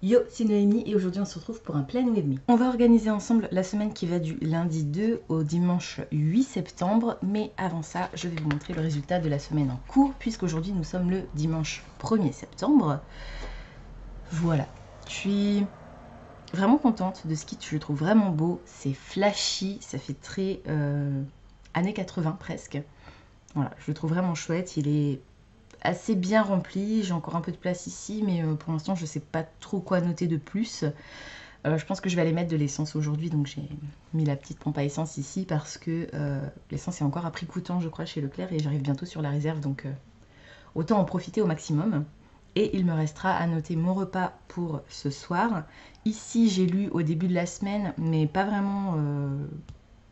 Yo, c'est Noémie et aujourd'hui on se retrouve pour un Plan With Me. On va organiser ensemble la semaine qui va du lundi 2 au dimanche 8 septembre, mais avant ça, je vais vous montrer le résultat de la semaine en cours, puisqu'aujourd'hui nous sommes le dimanche 1er septembre. Voilà, je suis vraiment contente de ce kit, je le trouve vraiment beau, c'est flashy, ça fait très années 80 presque. Voilà, je le trouve vraiment chouette, il est assez bien rempli, j'ai encore un peu de place ici, mais pour l'instant je sais pas trop quoi noter de plus. Je pense que je vais aller mettre de l'essence aujourd'hui, donc j'ai mis la petite pompe à essence ici parce que l'essence est encore à prix coûtant je crois chez Leclerc et j'arrive bientôt sur la réserve, donc autant en profiter au maximum. Et il me restera à noter mon repas pour ce soir. Ici j'ai lu au début de la semaine, mais pas vraiment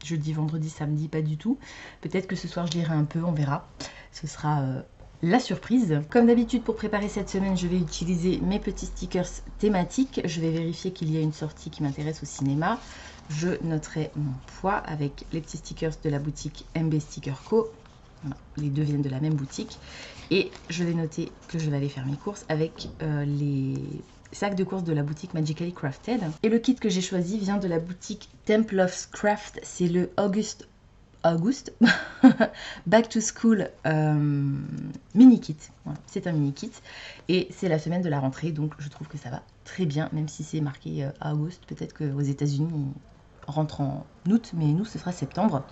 jeudi, vendredi, samedi, pas du tout. Peut-être que ce soir je lirai un peu, on verra. Ce sera la surprise. Comme d'habitude, pour préparer cette semaine, je vais utiliser mes petits stickers thématiques. Je vais vérifier qu'il y a une sortie qui m'intéresse au cinéma. Je noterai mon poids avec les petits stickers de la boutique MB Sticker Co. Voilà, les deux viennent de la même boutique. Et je vais noter que je vais aller faire mes courses avec les sacs de courses de la boutique Magically Crafted. Et le kit que j'ai choisi vient de la boutique Temploff's Craft. C'est le August Back to School mini kit. Voilà, c'est un mini kit et c'est la semaine de la rentrée, donc je trouve que ça va très bien, même si c'est marqué August. Peut-être qu'aux États-Unis on rentre en août, mais nous ce sera septembre.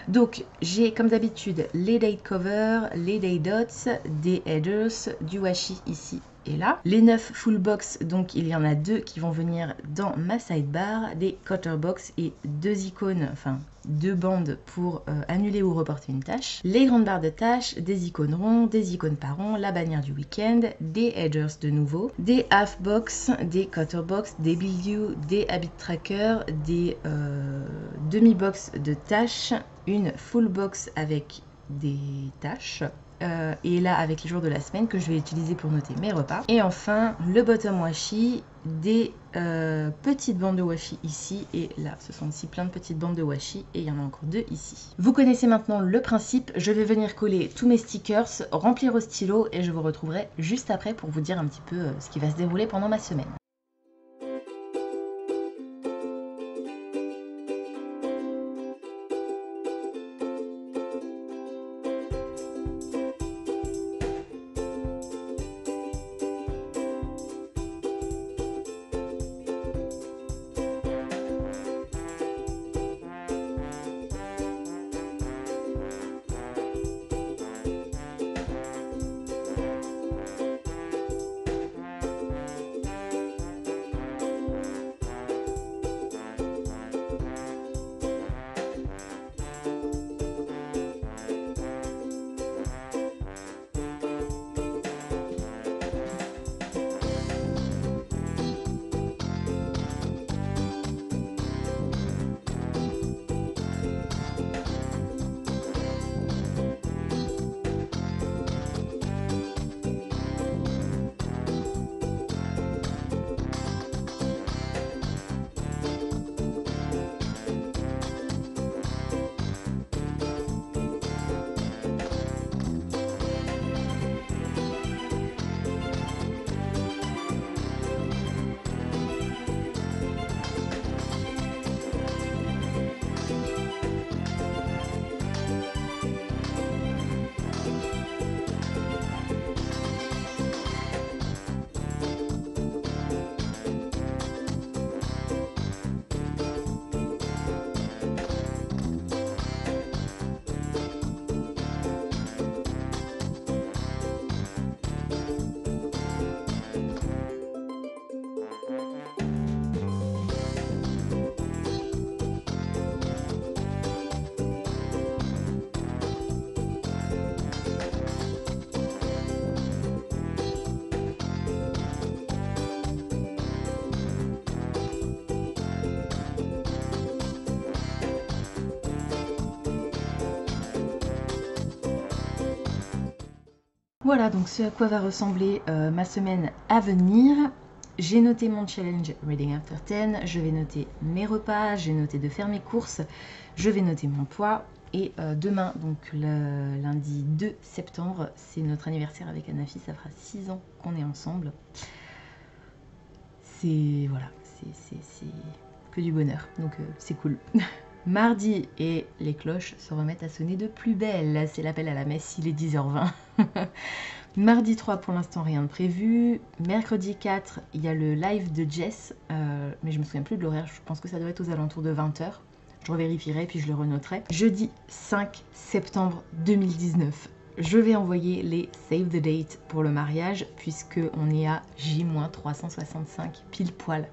Donc j'ai comme d'habitude les date covers, les date dots, des headers, du washi ici et là. Les 9 full box, donc il y en a 2 qui vont venir dans ma sidebar, des cutter box et 2 icônes, enfin 2 bandes pour annuler ou reporter une tâche. Les grandes barres de tâches, des icônes ronds, des icônes pas ronds, la bannière du week-end, des headers de nouveau, des half box, des cutter box, des build you, des habit tracker, des demi box de tâches, une full box avec des tâches et là avec les jours de la semaine que je vais utiliser pour noter mes repas, et enfin le bottom washi, des petites bandes de washi ici et là, ce sont aussi plein de petites bandes de washi et il y en a encore 2 ici. Vous connaissez maintenant le principe, je vais venir coller tous mes stickers, remplir au stylo et je vous retrouverai juste après pour vous dire un petit peu ce qui va se dérouler pendant ma semaine. Voilà donc ce à quoi va ressembler ma semaine à venir. J'ai noté mon challenge Reading After 10, je vais noter mes repas, j'ai noté de faire mes courses, je vais noter mon poids. Et demain, donc le lundi 2 septembre, c'est notre anniversaire avec Anafi, ça fera 6 ans qu'on est ensemble. c'est voilà, c'est que du bonheur, donc c'est cool. Mardi, et les cloches se remettent à sonner de plus belle. C'est l'appel à la messe, il est 10h20. Mardi 3, pour l'instant, rien de prévu. Mercredi 4, il y a le live de Jess, mais je me souviens plus de l'horaire, je pense que ça doit être aux alentours de 20h. Je revérifierai, puis je le renoterai. Jeudi 5 septembre 2019, je vais envoyer les save the date pour le mariage, puisqu'on est à J-365 pile poil.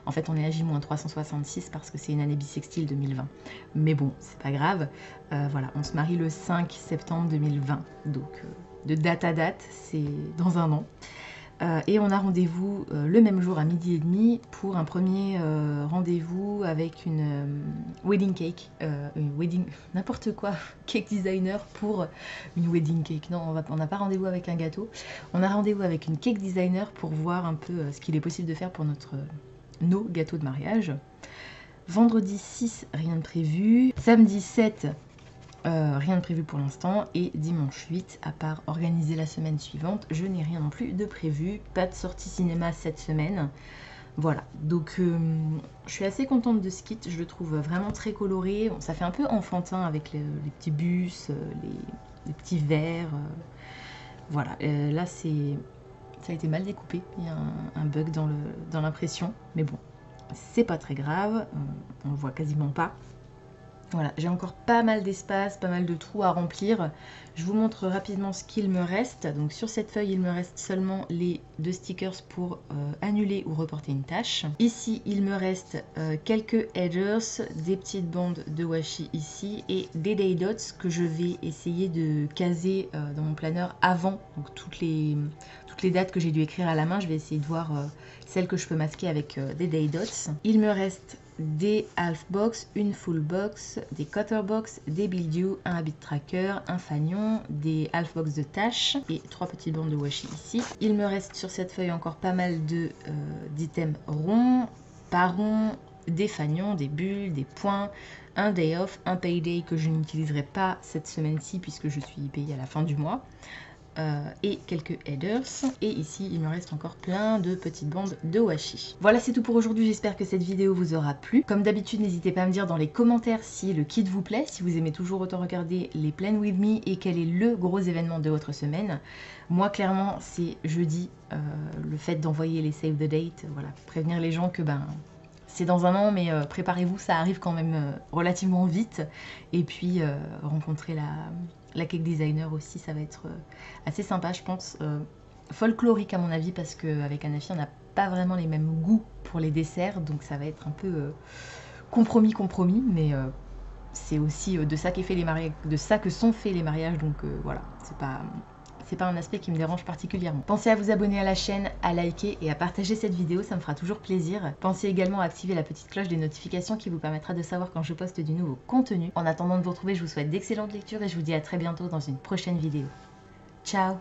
En fait, on est à J-366 parce que c'est une année bissextile 2020. Mais bon, c'est pas grave. Voilà, on se marie le 5 septembre 2020. Donc, de date à date, c'est dans un an. Et on a rendez-vous le même jour à 12h30 pour un premier rendez-vous avec une wedding cake, n'importe quoi, cake designer pour une wedding cake. Non, on n'a pas rendez-vous avec un gâteau, on a rendez-vous avec une cake designer pour voir un peu ce qu'il est possible de faire pour nos gâteaux de mariage. Vendredi 6, rien de prévu. Samedi 7, rien de prévu pour l'instant, et dimanche 8, à part organiser la semaine suivante, je n'ai rien non plus de prévu, pas de sortie cinéma cette semaine. Voilà, donc je suis assez contente de ce kit, je le trouve vraiment très coloré. Bon, ça fait un peu enfantin avec les petits bus, les petits verres. Voilà, là ça a été mal découpé, il y a un bug dans l'impression, mais bon, c'est pas très grave, on le voit quasiment pas. Voilà, j'ai encore pas mal d'espace, pas mal de trous à remplir. Je vous montre rapidement ce qu'il me reste. Donc sur cette feuille, il me reste seulement les 2 stickers pour annuler ou reporter une tâche. Ici, il me reste quelques headers, des petites bandes de washi ici et des day dots que je vais essayer de caser dans mon planeur avant. Donc toutes les dates que j'ai dû écrire à la main, je vais essayer de voir celles que je peux masquer avec des day dots. Il me reste des half box, une full box, des cutter box, des build you, un habit tracker, un fanion, des half box de tâches et 3 petites bandes de washi ici. Il me reste sur cette feuille encore pas mal d'items ronds, pas ronds, des fanions, des bulles, des points, un day off, un payday que je n'utiliserai pas cette semaine-ci puisque je suis payée à la fin du mois. Et quelques headers, et ici il me reste encore plein de petites bandes de washi. Voilà, c'est tout pour aujourd'hui, j'espère que cette vidéo vous aura plu. Comme d'habitude, n'hésitez pas à me dire dans les commentaires si le kit vous plaît, si vous aimez toujours autant regarder les Plan With Me et quel est le gros événement de votre semaine. Moi clairement c'est jeudi, le fait d'envoyer les save the date, voilà, prévenir les gens que c'est dans un an, mais préparez-vous, ça arrive quand même relativement vite. Et puis rencontrer la cake designer aussi, ça va être assez sympa, je pense. Folklorique à mon avis, parce qu'avec Anafi, on n'a pas vraiment les mêmes goûts pour les desserts, donc ça va être un peu compromis, mais c'est aussi de ça qu'est fait les mariages, de ça que sont faits les mariages, donc voilà, c'est pas un aspect qui me dérange particulièrement. Pensez à vous abonner à la chaîne, à liker et à partager cette vidéo, ça me fera toujours plaisir. Pensez également à activer la petite cloche des notifications qui vous permettra de savoir quand je poste du nouveau contenu. En attendant de vous retrouver, je vous souhaite d'excellentes lectures et je vous dis à très bientôt dans une prochaine vidéo. Ciao!